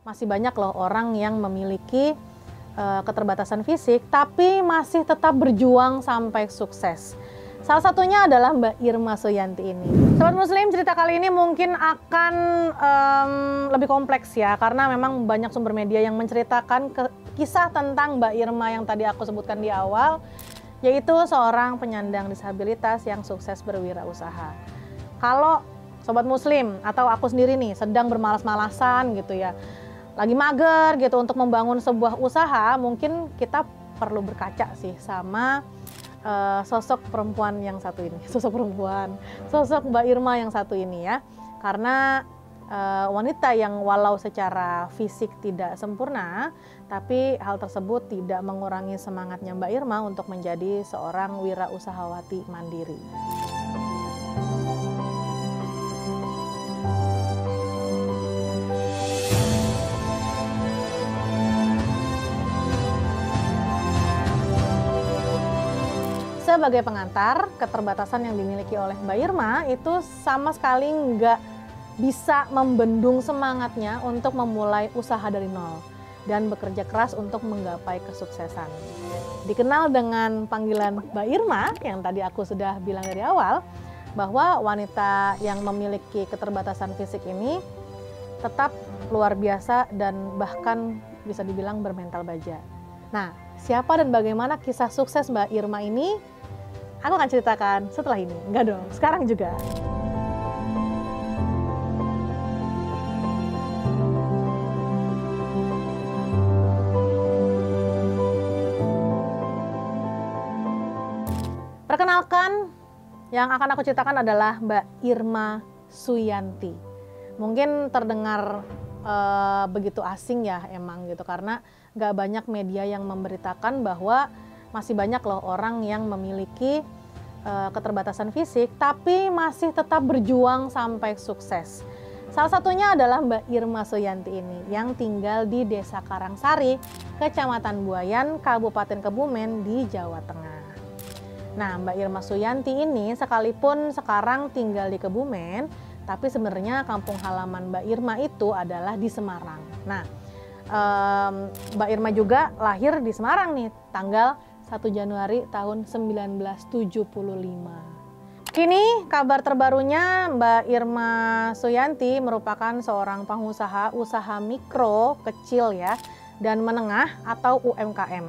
Masih banyak loh orang yang memiliki keterbatasan fisik tapi masih tetap berjuang sampai sukses. Salah satunya adalah Mbak Irma Suyanti ini. Sobat Muslim, cerita kali ini mungkin akan lebih kompleks ya, karena memang banyak sumber media yang menceritakan kisah tentang Mbak Irma yang tadi aku sebutkan di awal, yaitu seorang penyandang disabilitas yang sukses berwirausaha. Kalau Sobat Muslim atau aku sendiri nih sedang bermalas-malasan gitu ya, lagi mager gitu untuk membangun sebuah usaha, mungkin kita perlu berkaca sih sama sosok perempuan yang satu ini, sosok Mbak Irma yang satu ini ya, karena wanita yang walau secara fisik tidak sempurna, tapi hal tersebut tidak mengurangi semangatnya Mbak Irma untuk menjadi seorang wirausahawati mandiri. Sebagai pengantar, keterbatasan yang dimiliki oleh Mbak Irma itu sama sekali nggak bisa membendung semangatnya untuk memulai usaha dari nol dan bekerja keras untuk menggapai kesuksesan. Dikenal dengan panggilan Mbak Irma yang tadi aku sudah bilang dari awal, bahwa wanita yang memiliki keterbatasan fisik ini tetap luar biasa dan bahkan bisa dibilang bermental baja. Nah, siapa dan bagaimana kisah sukses Mbak Irma ini? Aku akan ceritakan setelah ini. Enggak dong, sekarang juga. Perkenalkan, yang akan aku ceritakan adalah Mbak Irma Suyanti. Mungkin terdengar begitu asing ya emang gitu, karena nggak banyak media yang memberitakan bahwa masih banyak loh orang yang memiliki keterbatasan fisik tapi masih tetap berjuang sampai sukses. Salah satunya adalah Mbak Irma Suyanti ini yang tinggal di Desa Karangsari, Kecamatan Buayan, Kabupaten Kebumen di Jawa Tengah. Nah, Mbak Irma Suyanti ini sekalipun sekarang tinggal di Kebumen, tapi sebenarnya kampung halaman Mbak Irma itu adalah di Semarang. Nah, Mbak Irma juga lahir di Semarang nih, tanggal 1 Januari tahun 1975. Kini kabar terbarunya Mbak Irma Suyanti merupakan seorang pengusaha usaha mikro, kecil ya, dan menengah atau UMKM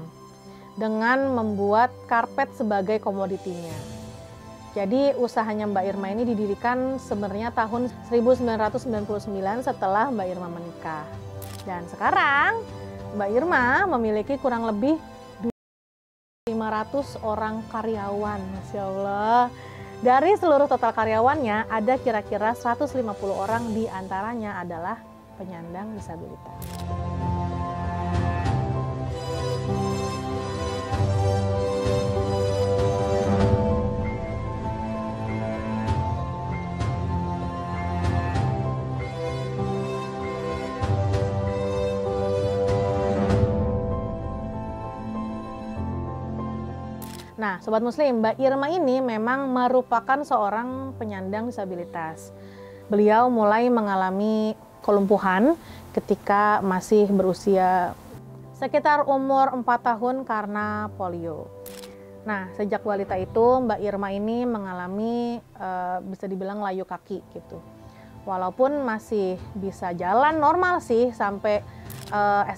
dengan membuat karpet sebagai komoditinya. Jadi usahanya Mbak Irma ini didirikan sebenarnya tahun 1999 setelah Mbak Irma menikah. Dan sekarang Mbak Irma memiliki kurang lebih 500 orang karyawan, Masya Allah. Dari seluruh total karyawannya, ada kira-kira 150 orang diantaranya adalah penyandang disabilitas. Nah, Sobat Muslim, Mbak Irma ini memang merupakan seorang penyandang disabilitas. Beliau mulai mengalami kelumpuhan ketika masih berusia sekitar umur 4 tahun karena polio. Nah, sejak balita itu Mbak Irma ini mengalami bisa dibilang layu kaki gitu. Walaupun masih bisa jalan normal sih sampai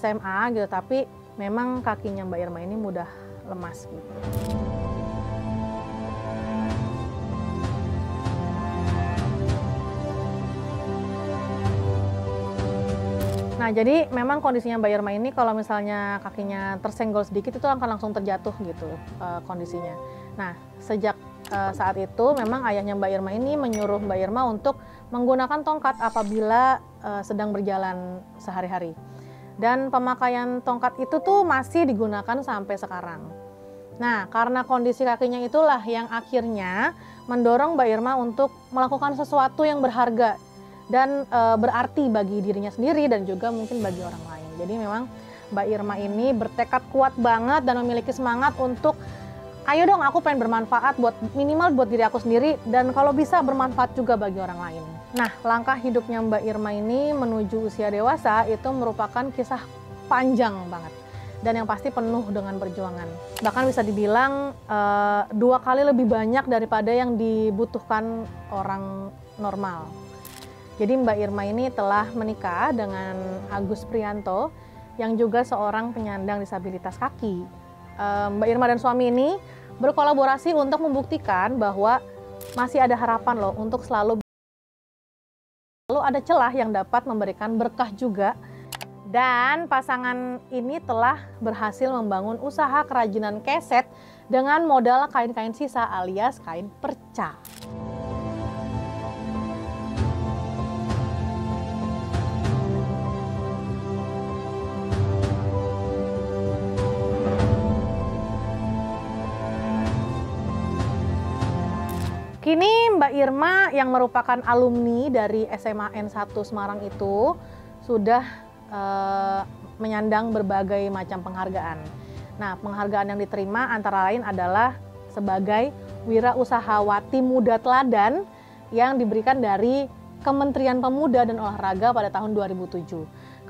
SMA gitu, tapi memang kakinya Mbak Irma ini mudah lemas gitu. Nah, jadi memang kondisinya Mbak Irma ini kalau misalnya kakinya tersenggol sedikit itu akan langsung terjatuh gitu kondisinya. Nah, sejak saat itu memang ayahnya Mbak Irma ini menyuruh Mbak Irma untuk menggunakan tongkat apabila sedang berjalan sehari-hari. Dan pemakaian tongkat itu tuh masih digunakan sampai sekarang. Nah, karena kondisi kakinya itulah yang akhirnya mendorong Mbak Irma untuk melakukan sesuatu yang berharga dan berarti bagi dirinya sendiri dan juga mungkin bagi orang lain. Jadi memang Mbak Irma ini bertekad kuat banget dan memiliki semangat untuk ayo dong aku pengen bermanfaat buat minimal buat diri aku sendiri dan kalau bisa bermanfaat juga bagi orang lain. Nah, langkah hidupnya Mbak Irma ini menuju usia dewasa itu merupakan kisah panjang banget dan yang pasti penuh dengan perjuangan. Bahkan bisa dibilang 2 kali lebih banyak daripada yang dibutuhkan orang normal. Jadi Mbak Irma ini telah menikah dengan Agus Prianto yang juga seorang penyandang disabilitas kaki. Mbak Irma dan suami ini berkolaborasi untuk membuktikan bahwa masih ada harapan loh untuk selalu ada celah yang dapat memberikan berkah juga. Dan pasangan ini telah berhasil membangun usaha kerajinan keset dengan modal kain-kain sisa alias kain perca. Kini Mbak Irma yang merupakan alumni dari SMA N1 Semarang itu sudah menyandang berbagai macam penghargaan. Nah, penghargaan yang diterima antara lain adalah sebagai Wirausahawati Muda Teladan yang diberikan dari Kementerian Pemuda dan Olahraga pada tahun 2007.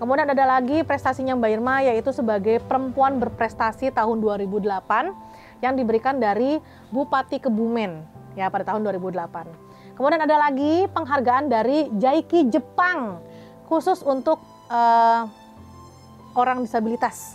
Kemudian ada lagi prestasinya Mbak Irma yaitu sebagai Perempuan Berprestasi tahun 2008 yang diberikan dari Bupati Kebumen ya pada tahun 2008. Kemudian ada lagi penghargaan dari JAIKI Jepang khusus untuk orang disabilitas.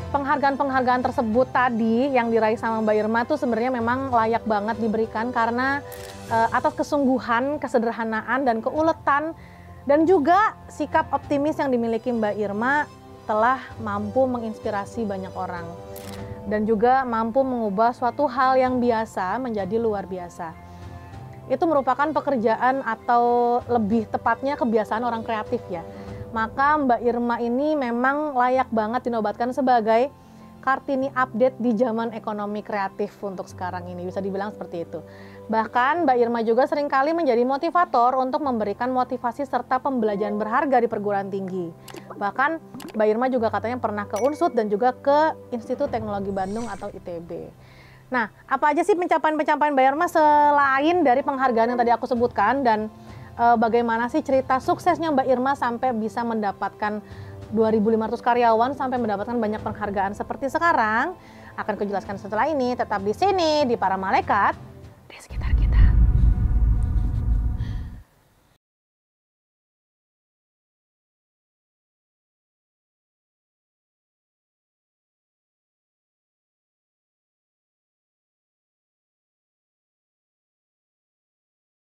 Penghargaan-penghargaan tersebut tadi yang diraih sama Mbak Irma tuh sebenarnya memang layak banget diberikan karena atas kesungguhan, kesederhanaan, dan keuletan dan juga sikap optimis yang dimiliki Mbak Irma telah mampu menginspirasi banyak orang dan juga mampu mengubah suatu hal yang biasa menjadi luar biasa. Itu merupakan pekerjaan atau lebih tepatnya kebiasaan orang kreatif ya. Maka Mbak Irma ini memang layak banget dinobatkan sebagai Kartini update di zaman ekonomi kreatif untuk sekarang ini, bisa dibilang seperti itu. Bahkan Mbak Irma juga seringkali menjadi motivator untuk memberikan motivasi serta pembelajaran berharga di perguruan tinggi. Bahkan Mbak Irma juga katanya pernah ke Unsud dan juga ke Institut Teknologi Bandung atau ITB. Nah, apa aja sih pencapaian-pencapaian Mbak Irma selain dari penghargaan yang tadi aku sebutkan dan bagaimana sih cerita suksesnya Mbak Irma sampai bisa mendapatkan 2.500 karyawan sampai mendapatkan banyak penghargaan seperti sekarang? Akan kujelaskan setelah ini, tetap di sini di Para Malaikat di Sekitar.